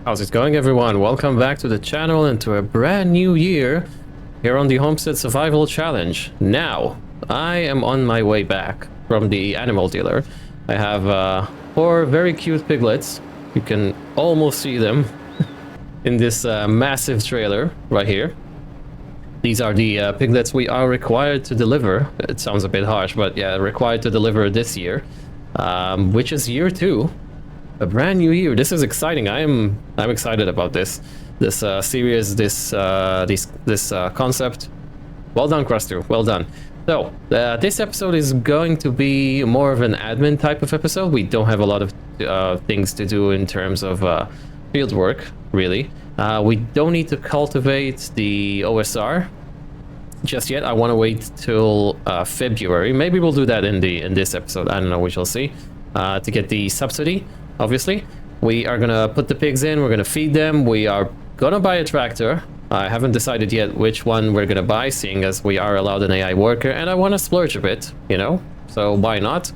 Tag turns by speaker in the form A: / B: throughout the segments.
A: How's it going, everyone? Welcome back to the channel and to a brand new year here on the Homestead Survival Challenge. Now, I am on my way back from the animal dealer. I have 4 very cute piglets. You can almost see them in this massive trailer right here. These are the piglets we are required to deliver. It sounds a bit harsh, but yeah, required to deliver this year, which is year 2. A brand new year. This is exciting. I'm excited about this series, this concept. Well done, krustoo. Well done. So this episode is going to be more of an admin type of episode. We don't have a lot of things to do in terms of field work, really. We don't need to cultivate the OSR just yet. I want to wait till February. Maybe we'll do that in this episode. I don't know. We shall see. To get the subsidy. Obviously, we are gonna put the pigs in, we're gonna feed them, we are gonna buy a tractor. I haven't decided yet which one we're gonna buy, seeing as we are allowed an AI worker, and I want to splurge a bit, you know, so why not?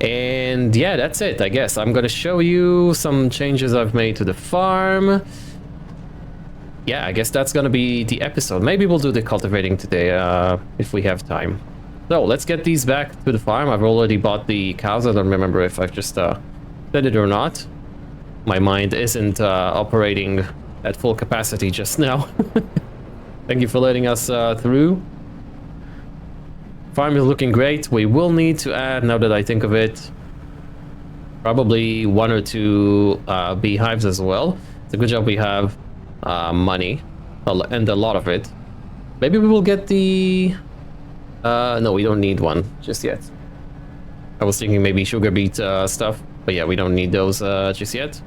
A: And yeah, that's it, I guess. I'm gonna show you some changes I've made to the farm. Yeah, I guess that's gonna be the episode. Maybe we'll do the cultivating today, if we have time. So, let's get these back to the farm. I've already bought the cows. I don't remember if I've just said it or not. My mind isn't operating at full capacity just now. Thank you for letting us through. Farm is looking great. We will need to add, now that I think of it, probably 1 or 2 beehives as well. It's a good job we have money, and a lot of it. Maybe we will get the... no, we don't need one just yet. I was thinking maybe sugar beet stuff. But yeah, we don't need those just yet.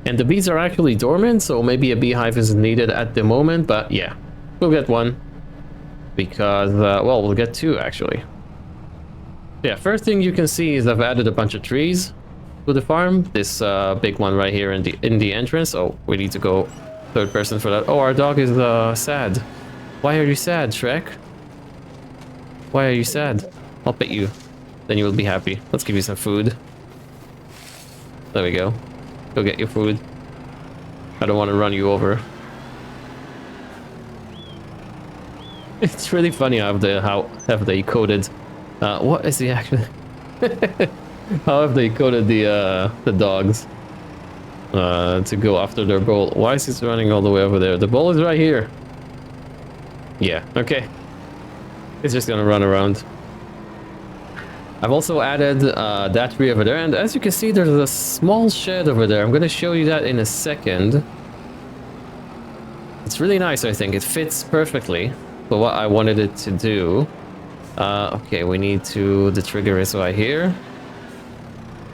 A: And the bees are actually dormant, so maybe a beehive isn't needed at the moment. But yeah, we'll get one. Because, well, we'll get 2 actually. Yeah, first thing you can see is I've added a bunch of trees to the farm. This big one right here in the entrance. Oh, we need to go 3rd person for that. Oh, our dog is sad. Why are you sad, Shrek? Why are you sad? I'll pet you. Then you will be happy. Let's give you some food. There we go. Go get your food. I don't want to run you over. It's really funny how have they coded. What is the actual? How have they coded the dogs to go after their bowl? Why is he running all the way over there? The bowl is right here. Yeah. Okay. It's just gonna run around. I've also added that tree over there, and as you can see, there's a small shed over there. I'm going to show you that in a second. It's really nice, I think. It fits perfectly for what I wanted it to do. Okay, we need to... The trigger is right here.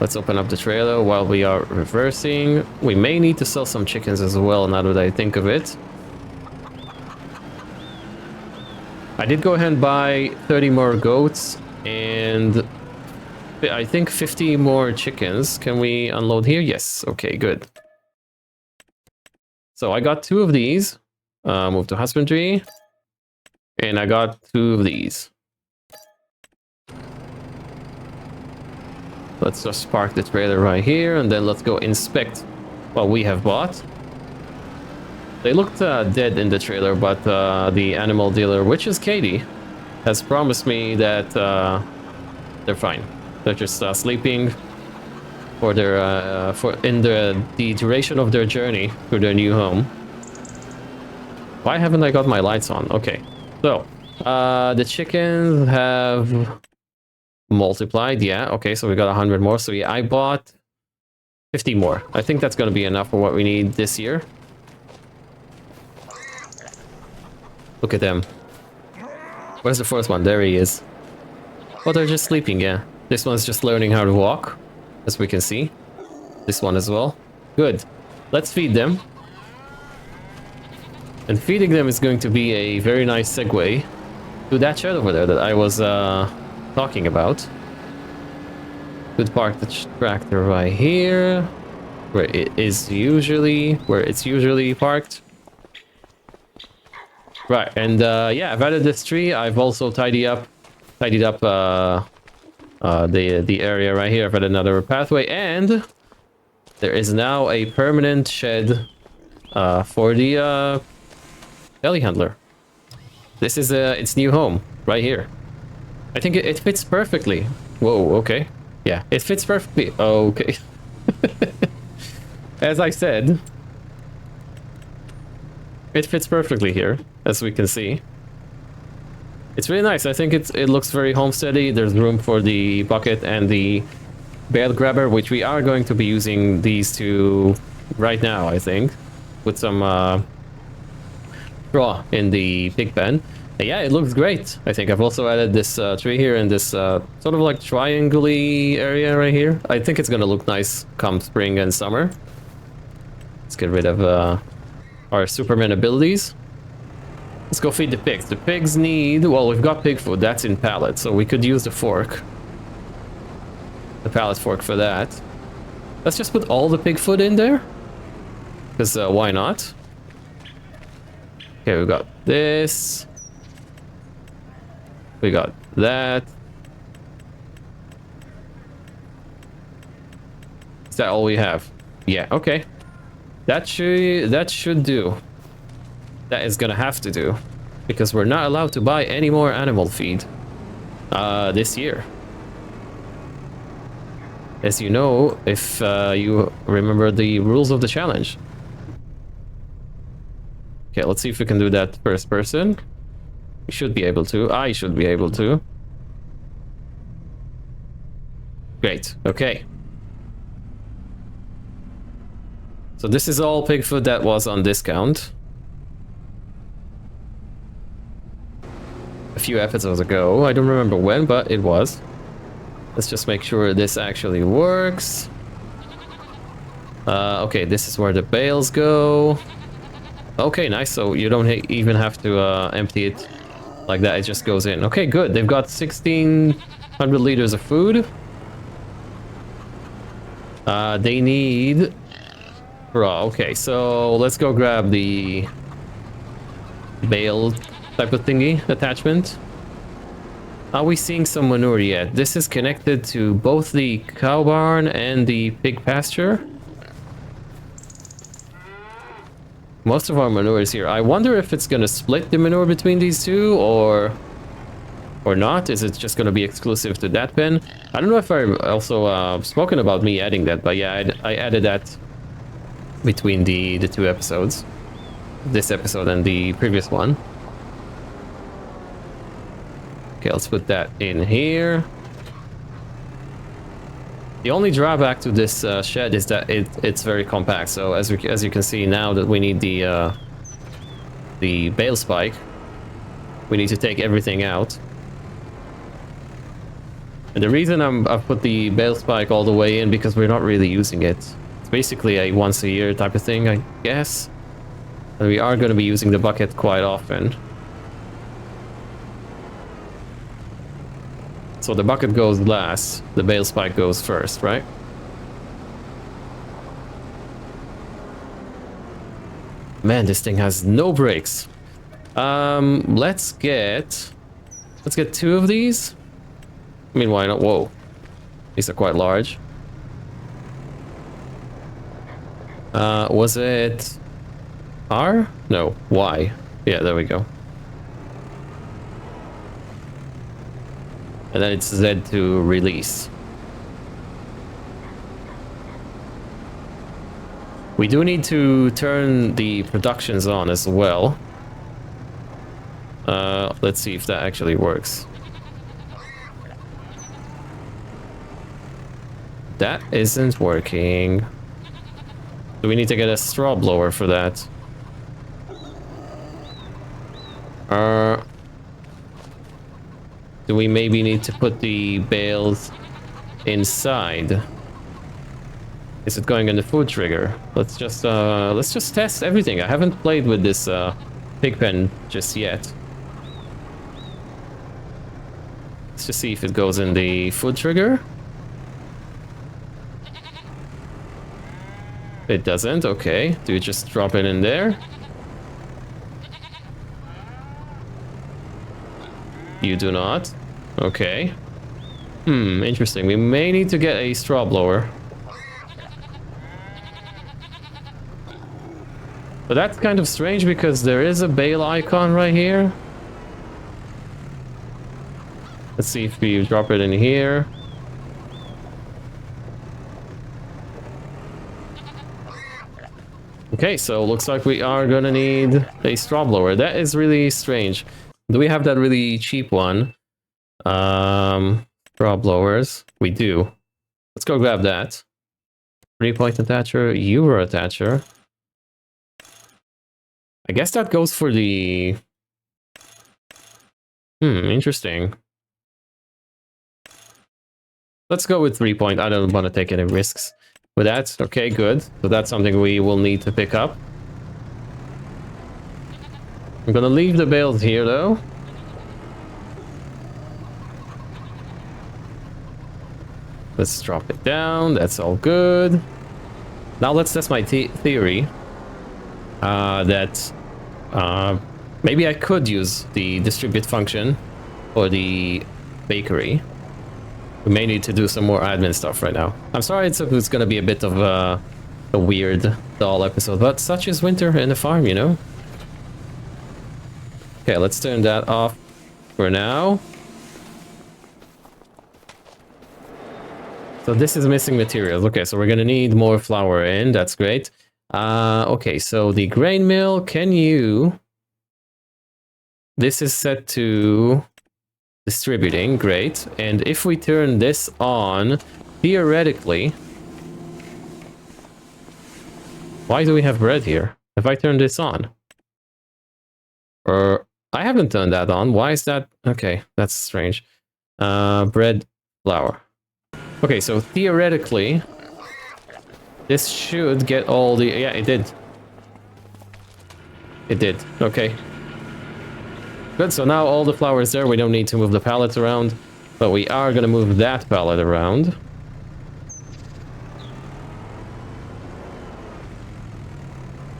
A: Let's open up the trailer while we are reversing. We may need to sell some chickens as well, now that I think of it. I did go ahead and buy 30 more goats. And I think 50 more chickens. Can we unload here? Yes. Okay, good. So I got 2 of these. Move to husbandry. And I got 2 of these. Let's just park the trailer right here. And then let's go inspect what we have bought. They looked dead in the trailer, but the animal dealer, which is Katie, has promised me that they're fine. They're just sleeping for their in the duration of their journey to their new home. Why haven't I got my lights on? Okay, so the chickens have multiplied. Yeah, okay, so we got 100 more. So yeah, I bought 50 more. I think that's gonna be enough for what we need this year. Look at them. Where's the 4th one? There he is. Oh, they're just sleeping, yeah. This one's just learning how to walk, as we can see. This one as well. Good. Let's feed them. And feeding them is going to be a very nice segue to that shed over there that I was talking about. Could park the tractor right here, where it's usually parked. Right, and yeah, I've added this tree. I've also tidied up the area right here. I've added another pathway, and There is now a permanent shed for the telehandler. This is its new home right here. I think it fits perfectly. Whoa, okay. Yeah, it fits perfectly. Okay. As I said, it fits perfectly here, as we can see. It's really nice. I think it looks very homesteady. There's room for the bucket and the bale grabber, which we are going to be using these two right now, I think, with some straw in the pig pen. And yeah, it looks great. I think I've also added this tree here in this sort of like triangle-y area right here. I think it's gonna look nice come spring and summer. Let's get rid of our Superman abilities. Let's go feed the pigs. The pigs need... Well, we've got pig food. That's in pallet, so we could use the fork. The pallet fork for that. Let's just put all the pig food in there. Because why not? Okay, we got this. We got that. Is that all we have? Yeah, okay. That should do. That is gonna have to do. Because we're not allowed to buy any more animal feed this year. As you know, if you remember the rules of the challenge. Okay, let's see if we can do that first person. We should be able to. I should be able to. Great, okay. So this is all pig food that was on discount. A few episodes ago. I don't remember when, but it was. Let's just make sure this actually works. Okay, this is where the bales go. Okay, nice. So you don't even have to empty it like that. It just goes in. Okay, good. They've got 1,600 liters of food. They need... Raw. Okay, so let's go grab the bale type of thingy attachment. Are we seeing some manure yet? This is connected to both the cow barn and the pig pasture. Most of our manure is here. I wonder if it's gonna split the manure between these two or not. Is it just gonna be exclusive to that pen? I don't know if I've also spoken about me adding that, but yeah, I added that between the two episodes. This episode and the previous one. Okay, let's put that in here. The only drawback to this shed is that it's very compact. So as you can see now that we need the bale spike, we need to take everything out. And the reason I've put the bale spike all the way in because we're not really using it. It's basically a once a year type of thing, I guess. And we are going to be using the bucket quite often. So the bucket goes last, the bale spike goes first, right? Man, this thing has no brakes. Let's get 2 of these. I mean, why not? Whoa, these are quite large. Was it R? No, Y. Yeah, there we go. And then it's Z to release. We do need to turn the productions on as well. Let's see if that actually works. That isn't working. So we need to get a straw blower for that. Do we maybe need to put the bales inside? Is it going in the food trigger? Let's just test everything. I haven't played with this pig pen just yet. Let's just see if it goes in the food trigger. It doesn't. Okay. Do you just drop it in there? You do not. Okay. Interesting. We may need to get a straw blower. But that's kind of strange because there is a bale icon right here. Let's see if we drop it in here. Okay, so looks like we are gonna need a straw blower. That is really strange. Do we have that really cheap one? Straw blowers. We do. Let's go grab that. 3-point attacher, Euro attacher. I guess that goes for the... interesting. Let's go with 3-point. I don't want to take any risks with that. Okay, good. So that's something we will need to pick up. I'm gonna leave the bales here, though. Let's drop it down. That's all good. Now let's test my theory. That maybe I could use the distribute function for the bakery. We may need to do some more admin stuff right now. I'm sorry it's gonna be a bit of a weird, dull episode, but such is winter in the farm, you know? Okay, let's turn that off for now. So this is missing materials. Okay, so we're gonna need more flour in. That's great. Okay, so the grain mill, can you... This is set to distributing, great. And if we turn this on, theoretically... Why do we have bread here? If I turn this on? Or... I haven't turned that on. Why is that? Okay, that's strange. Bread, flour. Okay, so theoretically, this should get all the... Yeah, it did. It did. Okay. Good, so now all the flour is there. We don't need to move the pallet around, but we are going to move that pallet around.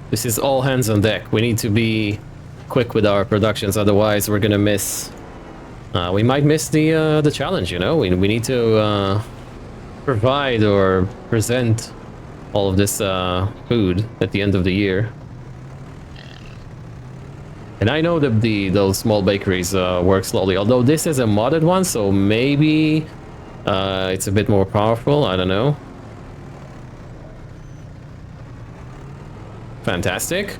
A: This is all hands on deck. We need to be quick with our productions, otherwise we're going to miss... we might miss the challenge, you know? We need to... provide or present all of this food at the end of the year. And I know that those small bakeries work slowly, although this is a modded one, so maybe it's a bit more powerful. I don't know. Fantastic.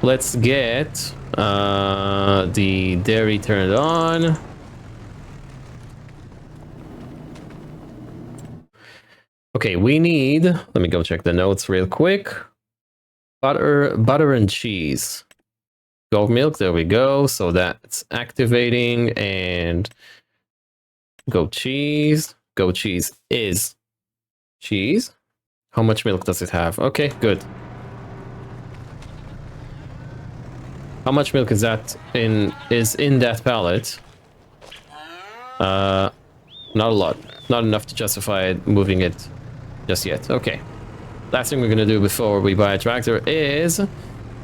A: Let's get the dairy turned on. Okay, we need... Let me go check the notes real quick. Butter and cheese. Goat milk, there we go. So that's activating, and goat cheese. Goat cheese is cheese. How much milk does it have? Okay, good. How much milk is that in that pallet? Not a lot. Not enough to justify moving it just yet. Okay. Last thing we're gonna do before we buy a tractor is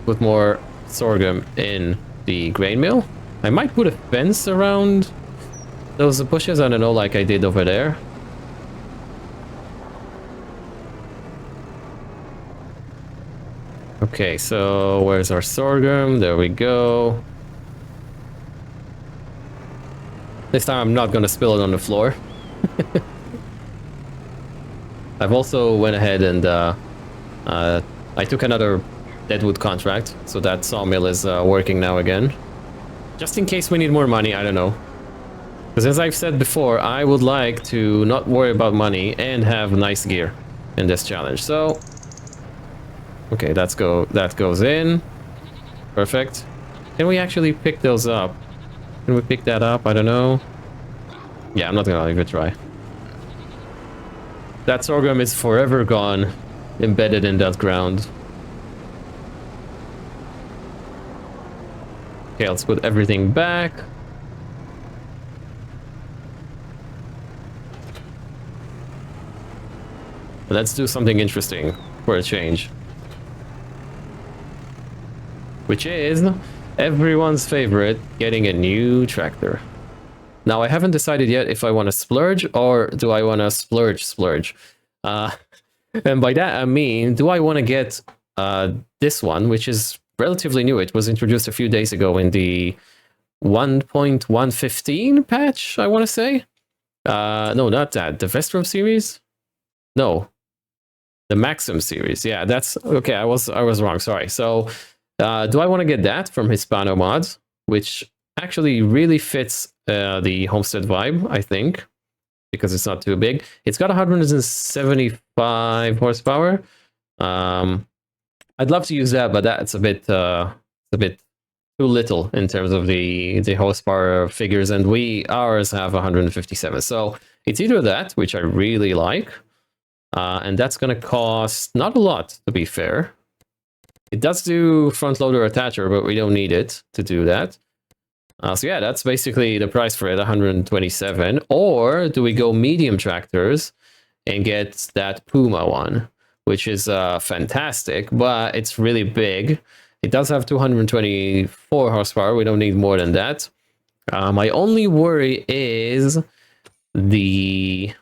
A: put more sorghum in the grain mill. I might put a fence around those bushes. I don't know, like I did over there. Okay, so where's our sorghum? There we go. This time I'm not gonna spill it on the floor. I've also went ahead and I took another deadwood contract, so that sawmill is working now again. Just in case we need more money, I don't know. Because as I've said before, I would like to not worry about money and have nice gear in this challenge. So, okay, that goes in. Perfect. Can we actually pick those up? Can we pick that up? I don't know. Yeah, I'm not gonna even try. That sorghum is forever gone, embedded in that ground. Okay, let's put everything back. Let's do something interesting for a change. Which is everyone's favorite, getting a new tractor. Now, I haven't decided yet if I want to splurge or do I want to splurge. And by that I mean, do I want to get this one, which is relatively new. It was introduced a few days ago in the 1.115 patch, I want to say. No, not that. The Vestrum series? No. The Maxim series. Yeah, that's okay. I was wrong. Sorry. So, do I want to get that from Hispano Mods, which actually really fits the Homestead vibe, I think, because it's not too big. It's got 175 horsepower. I'd love to use that, but that's a bit too little in terms of the horsepower figures, and ours have 157. So it's either that, which I really like, and that's going to cost not a lot, to be fair. It does do front loader attacher, but we don't need it to do that. So yeah, that's basically the price for it, 127. Or do we go medium tractors and get that Puma one, which is fantastic, but it's really big. It does have 224 horsepower. We don't need more than that. My only worry is the...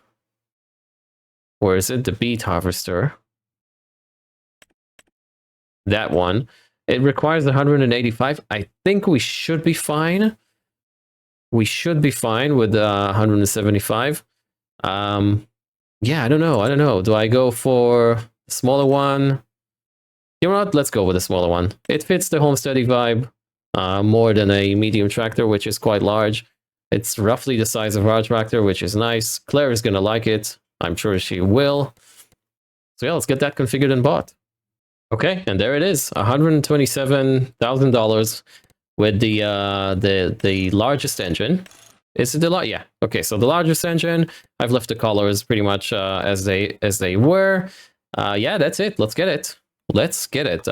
A: Where is it? The beet harvester. That one. It requires 185. I think we should be fine. We should be fine with 175. Yeah, I don't know. Do I go for the smaller one? You know what? Let's go with the smaller one. It fits the homesteady vibe more than a medium tractor, which is quite large. It's roughly the size of our tractor, which is nice. Claire is going to like it. I'm sure she will. So yeah, let's get that configured and bought. Okay, and there it is, $127,000 with the largest engine. Is it the yeah? Okay, so the largest engine. I've left the colors pretty much as they were. Yeah, that's it. Let's get it. Let's get it.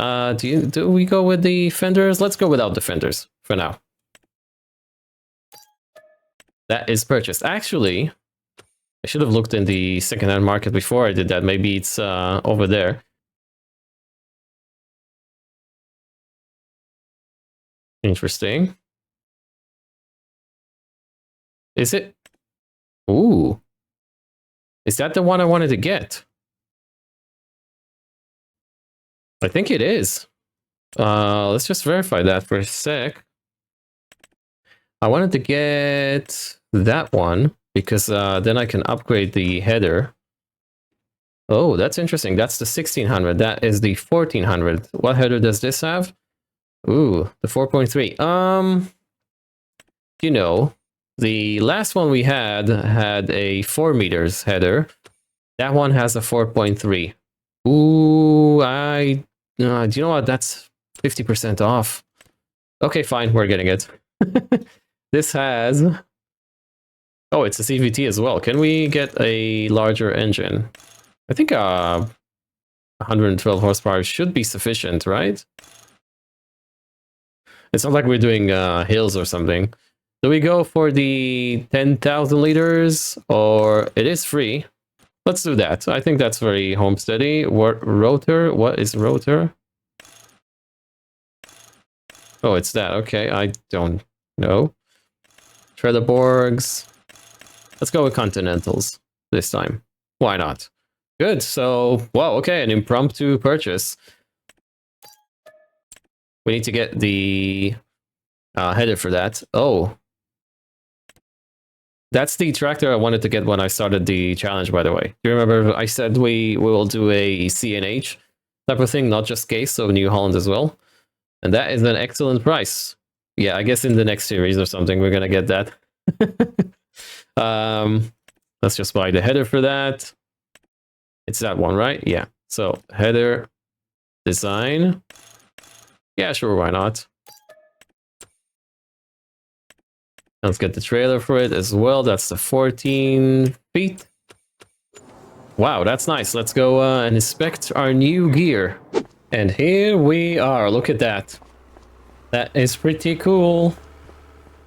A: Do we go with the fenders? Let's go without the fenders for now. That is purchased. Actually, I should have looked in the secondhand market before I did that. Maybe it's over there. Interesting. Is it? Ooh. Is that the one I wanted to get? I think it is. Let's just verify that for a sec. I wanted to get that one because then I can upgrade the header. Oh, that's interesting. That's the 1600. That is the 1400. What header does this have? Ooh, the 4.3. You know, the last one we had a 4 meters header. That one has a 4.3. Ooh, do you know what? That's 50% off. Okay, fine, we're getting it. This has... Oh, it's a CVT as well. Can we get a larger engine? I think 112 horsepower should be sufficient, right? It's not like we're doing hills or something. Do we go for the 10,000 liters or it is free? Let's do that. I think that's very homesteady. Rotor? What is rotor? Oh, it's that. Okay, I don't know. Trelleborgs. Let's go with Continentals this time. Why not? Good. So, wow, okay, an impromptu purchase. We need to get the header for that. Oh. That's the tractor I wanted to get when I started the challenge, by the way. Do you remember I said we will do a CNH type of thing, not just case, so New Holland as well? And that is an excellent price. Yeah, I guess in the next series or something, we're going to get that. Let's just buy the header for that. It's that one, right? Yeah. So header design. Yeah, sure, why not? Let's get the trailer for it as well. That's the 14 feet. Wow, that's nice. Let's go and inspect our new gear. And here we are. Look at that. That is pretty cool.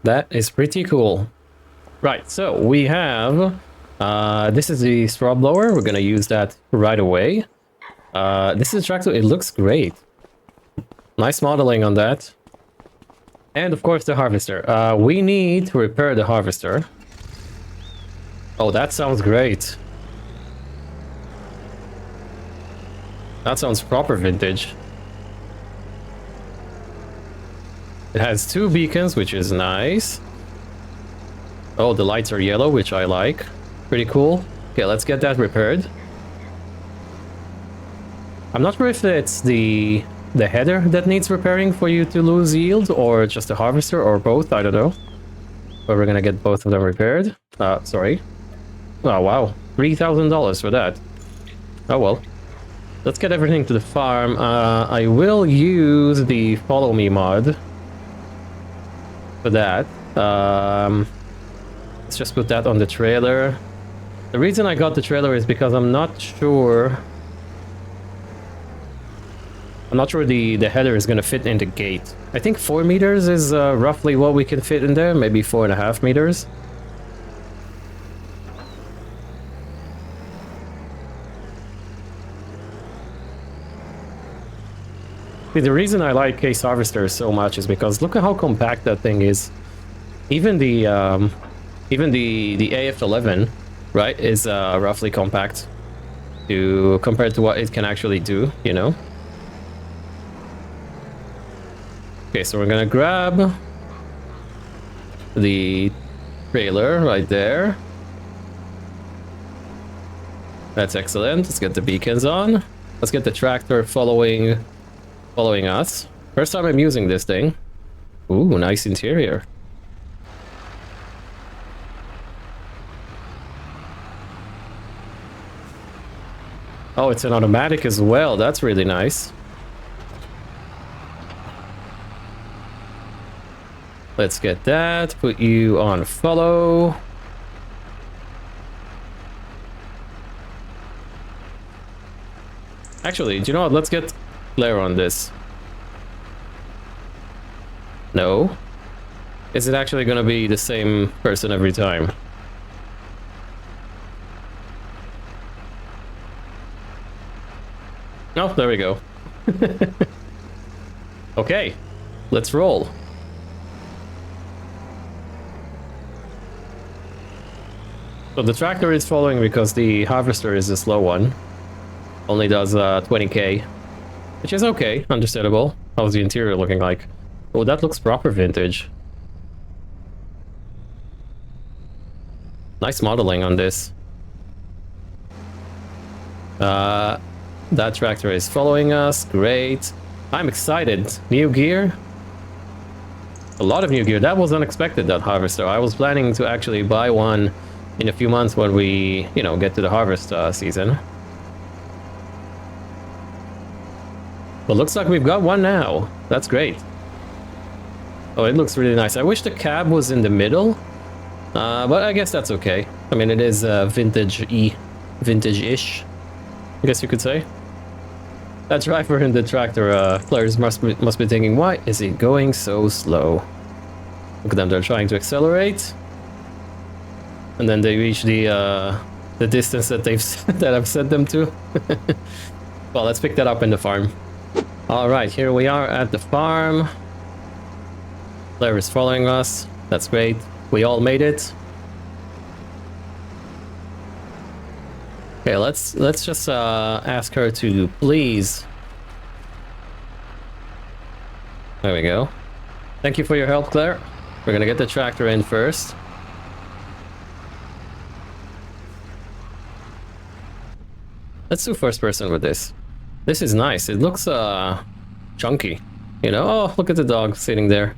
A: That is pretty cool. Right, so we have... this is the straw blower. We're going to use that right away. This is a tractor. It looks great. Nice modeling on that. And of course the harvester. We need to repair the harvester. Oh, that sounds great. That sounds proper vintage. It has 2 beacons, which is nice. Oh, the lights are yellow, which I like. Pretty cool. Okay, let's get that repaired. I'm not sure if it's the header that needs repairing for you to lose yield, or just the harvester, or both, I don't know. But we're gonna get both of them repaired. Sorry. Oh, wow. $3,000 for that. Oh, well. Let's get everything to the farm. I will use the follow me mod for that. Let's just put that on the trailer. The reason I got the trailer is because I'm not sure the header is going to fit in the gate. I think 4 meters is roughly what we can fit in there, maybe 4.5 meters. See, the reason I like case harvesters so much is because look at how compact that thing is. Even the AF11, right, is roughly compact compared to what it can actually do, you know. Okay, so we're gonna grab the trailer right there. That's excellent. Let's get the beacons on. Let's get the tractor following us. First time I'm using this thing. Ooh, nice interior. Oh, it's an automatic as well. That's really nice. Let's get that. Put you on follow. Actually, do you know what? Let's get Claire on this. No. Is it actually going to be the same person every time? Oh, there we go. Okay, let's roll. So the tractor is following because the harvester is a slow one. Only does 20k, which is okay, understandable. How's the interior looking like? Oh, that looks proper vintage. Nice modeling on this. That tractor is following us. Great. I'm excited. New gear. A lot of new gear. That was unexpected, that harvester. I was planning to actually buy one in a few months when we, you know, get to the harvest season. But looks like we've got one now. That's great. Oh, it looks really nice. I wish the cab was in the middle. But I guess that's okay. I mean, it is vintage-ish, I guess you could say. That driver in the tractor, players must be thinking, why is it going so slow? Look at them, they're trying to accelerate. And then they reach the distance that that I've set them to. Well, let's pick that up in the farm. Alright, here we are at the farm. Claire is following us. That's great. We all made it. Okay, let's just ask her to please. There we go. Thank you for your help, Claire. We're gonna get the tractor in first. Let's do first person with this. This is nice. It looks chunky. You know? Oh, look at the dog sitting there.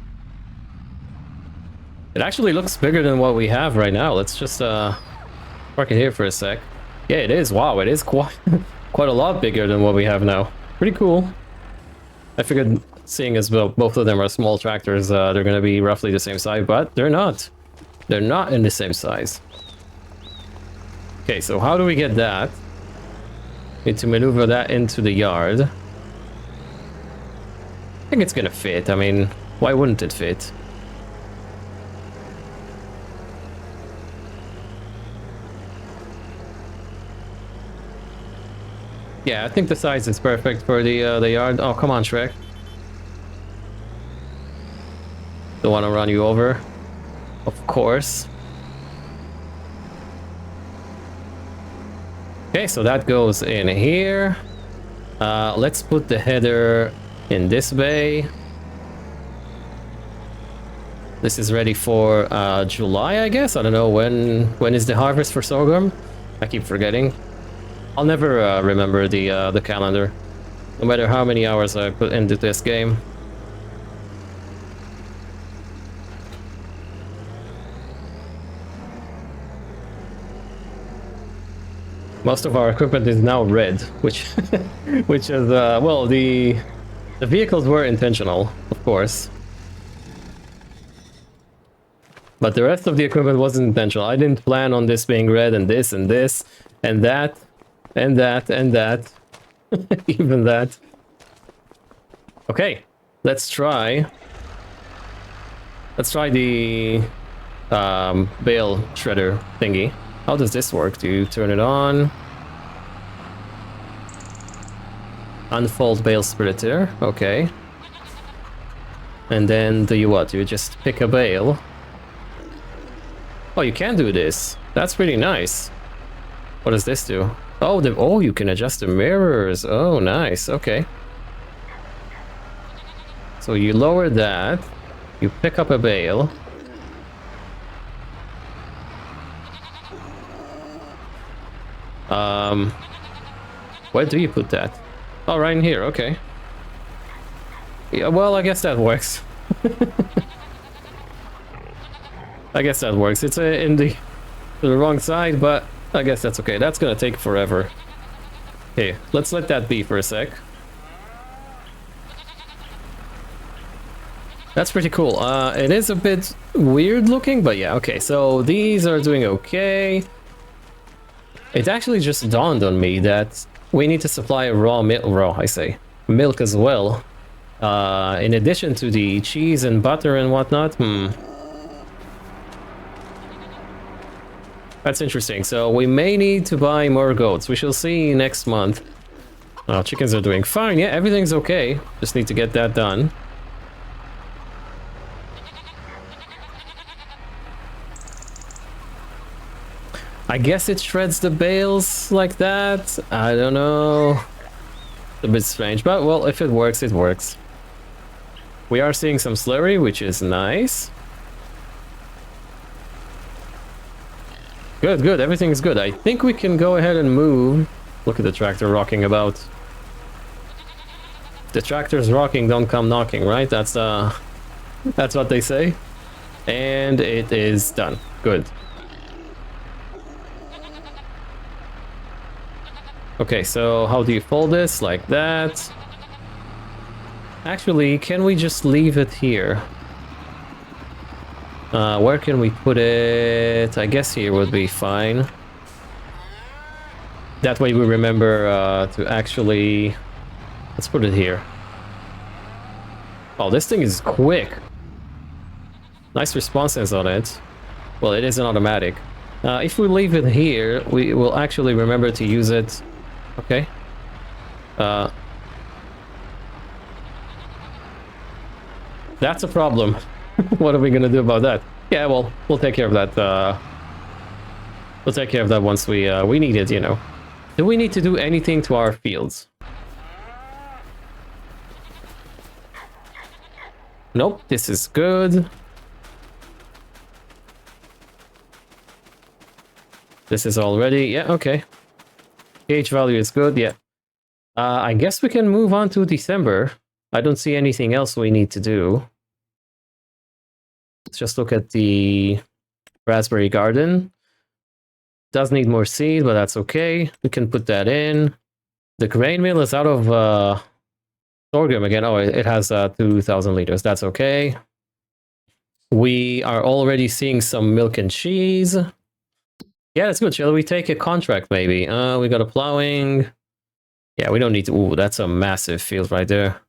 A: It actually looks bigger than what we have right now. Let's just park it here for a sec. Yeah, it is. Wow, it is quite a lot bigger than what we have now. Pretty cool. I figured, seeing as well both of them are small tractors, they're gonna be roughly the same size, but they're not. They're not in the same size. Okay, so how do we get that? Need to maneuver that into the yard. I think it's gonna fit. I mean, why wouldn't it fit? Yeah, I think the size is perfect for the yard. Oh, come on, Shrek. Don't want to run you over. Of course. Okay, so that goes in here. Let's put the header in this bay. This is ready for July, I guess. I don't know when is the harvest for sorghum. I keep forgetting. I'll never remember the calendar, no matter how many hours I put into this game. Most of our equipment is now red, which which is well, the vehicles were intentional, of course. But the rest of the equipment wasn't intentional. I didn't plan on this being red and this and this and that and that and that. Even that. Okay, let's try. Let's try the bale shredder thingy. How does this work? Do you turn it on? Unfold bale splitter. Okay. And then do you what? Do you just pick a bale? Oh, you can do this. That's pretty nice. What does this do? Oh, oh, you can adjust the mirrors. Oh, nice. Okay. So you lower that. You pick up a bale. Where do you put that? Oh, right in here. Okay. Yeah, well, I guess that works. I guess that works. It's in the wrong side, but I guess that's okay. That's gonna take forever. Okay, let's let that be for a sec. That's pretty cool. It is a bit weird looking, but yeah, okay. So these are doing okay. It actually just dawned on me that we need to supply raw milk as well. In addition to the cheese and butter and whatnot. That's interesting. So we may need to buy more goats. We shall see next month. Oh, chickens are doing fine. Yeah, everything's okay. Just need to get that done. I guess it shreds the bales like that. I don't know. It's a bit strange, but well, if it works, it works. We are seeing some slurry, which is nice. Good, good. Everything's good. I think we can go ahead and move. Look at the tractor rocking about. The tractor's rocking, don't come knocking, right? That's what they say. And it is done. Good. Okay, so how do you fold this? Like that. Actually, can we just leave it here? Where can we put it? I guess here would be fine. That way we remember to actually... Let's put it here. Oh, this thing is quick. Nice responses on it. Well, it is an automatic. If we leave it here, we will actually remember to use it. Okay. That's a problem. What are we gonna do about that? Yeah, well, we'll take care of that. We'll take care of that once we need it, you know. Do we need to do anything to our fields? Nope, this is good. This is already... Yeah, okay. pH value is good, yeah. I guess we can move on to December. I don't see anything else we need to do. Let's just look at the raspberry garden. Does need more seed, but that's okay. We can put that in. The grain mill is out of sorghum again. Oh, it has 2,000 liters. That's okay. We are already seeing some milk and cheese. Yeah, that's good. Shall we take a contract maybe? We got a plowing. Yeah, we don't need to... Ooh, that's a massive field right there.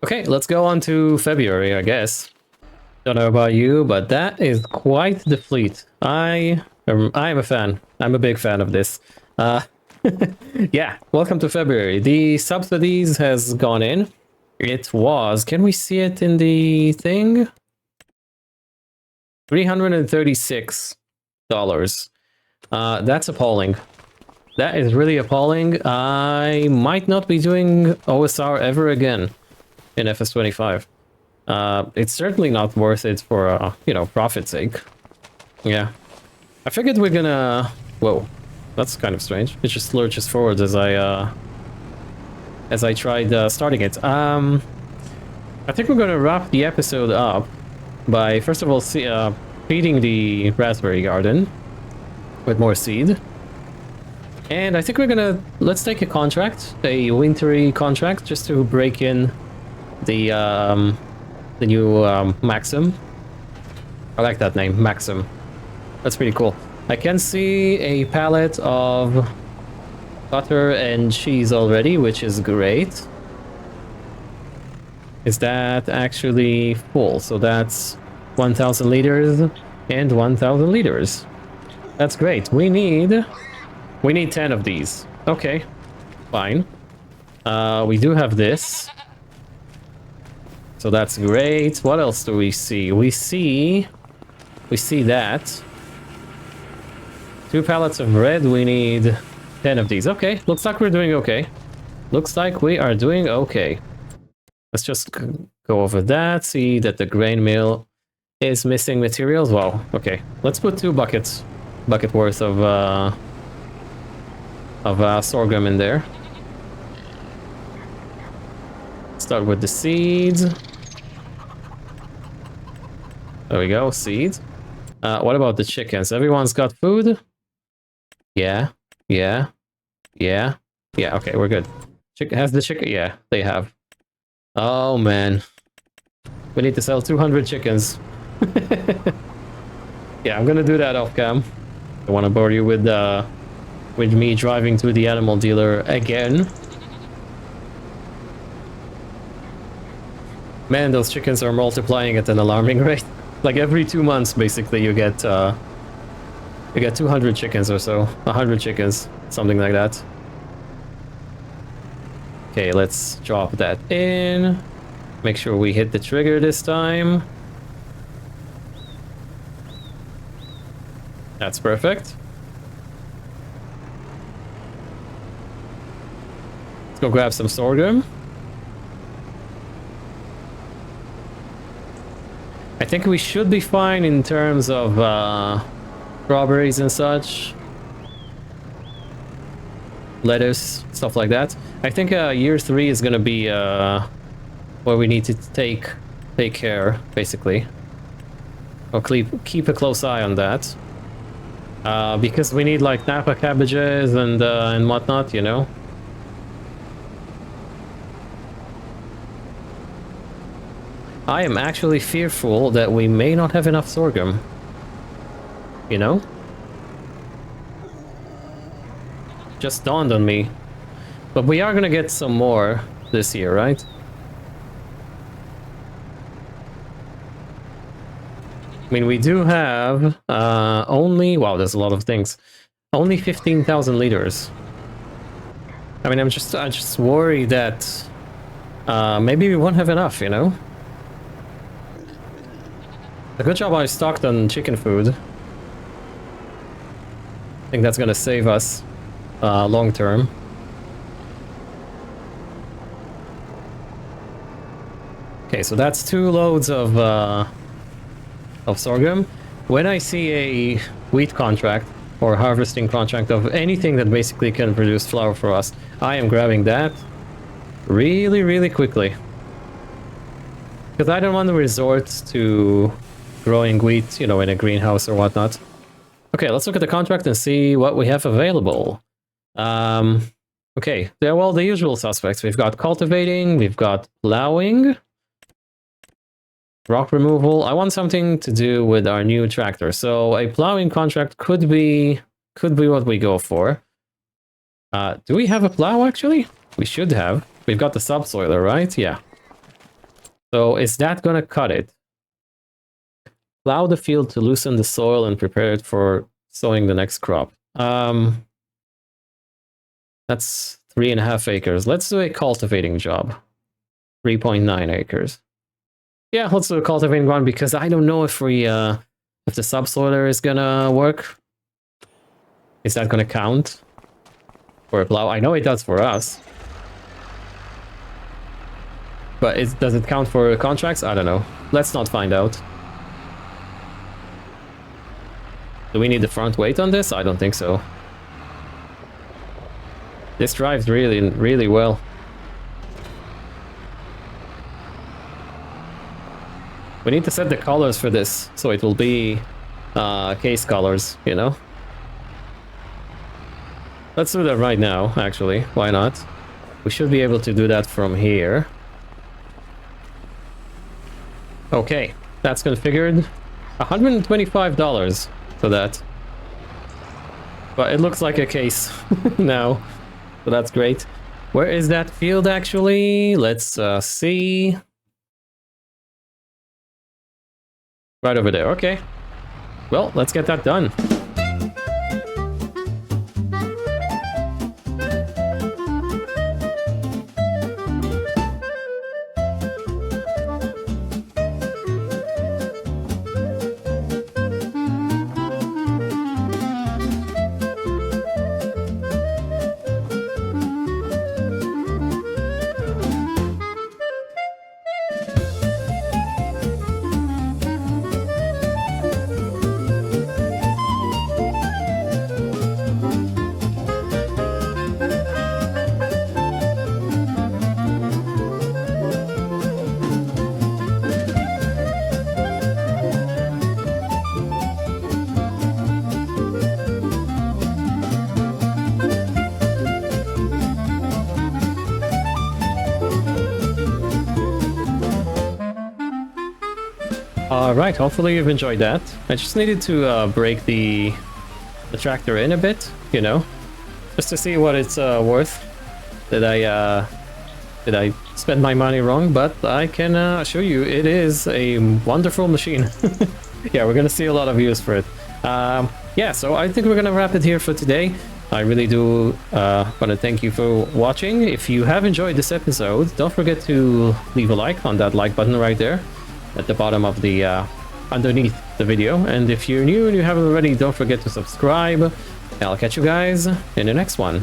A: Okay, let's go on to February, I guess. Don't know about you, but that is quite the fleet. I am a fan. I'm a big fan of this. Yeah, welcome to February. The subsidies has gone in. It was... Can we see it in the thing? $336. That's appalling. That is really appalling. I might not be doing OSR ever again in FS25. It's certainly not worth it for, you know, profit's sake. Yeah. I figured we're gonna... Whoa. That's kind of strange. It just lurches forward as I tried starting it. I think we're gonna wrap the episode up by, first of all, feeding the raspberry garden with more seed. And I think we're gonna... Let's take a contract, a wintry contract, just to break in the new Maxim. I like that name, Maxim. That's pretty cool. I can see a pallet of butter and cheese already, which is great. Is that actually full? So that's 1,000 liters and 1,000 liters. That's great. We need 10 of these. Okay, fine. We do have this. So that's great. What else do we see? We see that. 2 pallets of bread. We need 10 of these. Okay, looks like we're doing okay. Looks like we are doing okay. Let's just go over that. See that the grain mill is missing materials. Well, okay. Let's put 2 bucket worth of sorghum in there. Start with the seeds. There we go, seeds. What about the chickens? Everyone's got food? Yeah. Okay, we're good. Has the chicken? Yeah, they have. Oh man, we need to sell 200 chickens. Yeah, I'm gonna do that off cam. I want to bore you with me driving to the animal dealer again. Man, those chickens are multiplying at an alarming rate. Like every 2 months, basically, you get 200 chickens or so, 100 chickens, something like that. Okay, let's drop that in. Make sure we hit the trigger this time. That's perfect. Let's go grab some sorghum. I think we should be fine in terms of strawberries and such. Lettuce, stuff like that. I think year 3 is gonna be where we need to take care, basically. Or keep a close eye on that. Because we need like Napa cabbages and whatnot, you know. I am actually fearful that we may not have enough sorghum. You know? Just dawned on me. But we are gonna get some more this year, right? I mean, we do have only... Wow, there's a lot of things. Only 15,000 liters. I mean, I'm just worried that maybe we won't have enough, you know? A good job I stocked on chicken food. I think that's gonna save us long term. Okay, so that's 2 loads of sorghum. When I see a wheat contract or harvesting contract of anything that basically can produce flour for us, I am grabbing that really, really quickly. Because I don't want to resort to growing wheat, you know, in a greenhouse or whatnot. Okay, let's look at the contract and see what we have available. Okay, they're well the usual suspects. We've got cultivating, we've got plowing, rock removal. I want something to do with our new tractor. So a plowing contract could be what we go for. Do we have a plow actually? We should have. We've got the subsoiler, right? Yeah. So is that gonna cut it? Plow the field to loosen the soil and prepare it for sowing the next crop. That's 3.5 acres. Let's do a cultivating job. 3.9 acres. Yeah, let's do a cultivating one because I don't know if the subsoiler is gonna work. Is that gonna count for a plow? I know it does for us. But does it count for contracts? I don't know. Let's not find out. Do we need the front weight on this? I don't think so. This drives really, really well. We need to set the colors for this, so it will be case colors, you know? Let's do that right now, actually. Why not? We should be able to do that from here. Okay, that's configured. $125 for that. But it looks like a case now, so that's great. Where is that field, actually? Let's see. Right over there, okay. Well, let's get that done. Alright, hopefully you've enjoyed that. I just needed to break the tractor in a bit, you know, just to see what it's worth. Did I spend my money wrong? But I can assure you it is a wonderful machine. Yeah, we're gonna see a lot of use for it. Yeah, so I think we're gonna wrap it here for today. I really do want to thank you for watching. If you have enjoyed this episode, don't forget to leave a like on that like button right there at the bottom of the underneath the video. And if you're new and you haven't already, don't forget to subscribe. I'll catch you guys in the next one.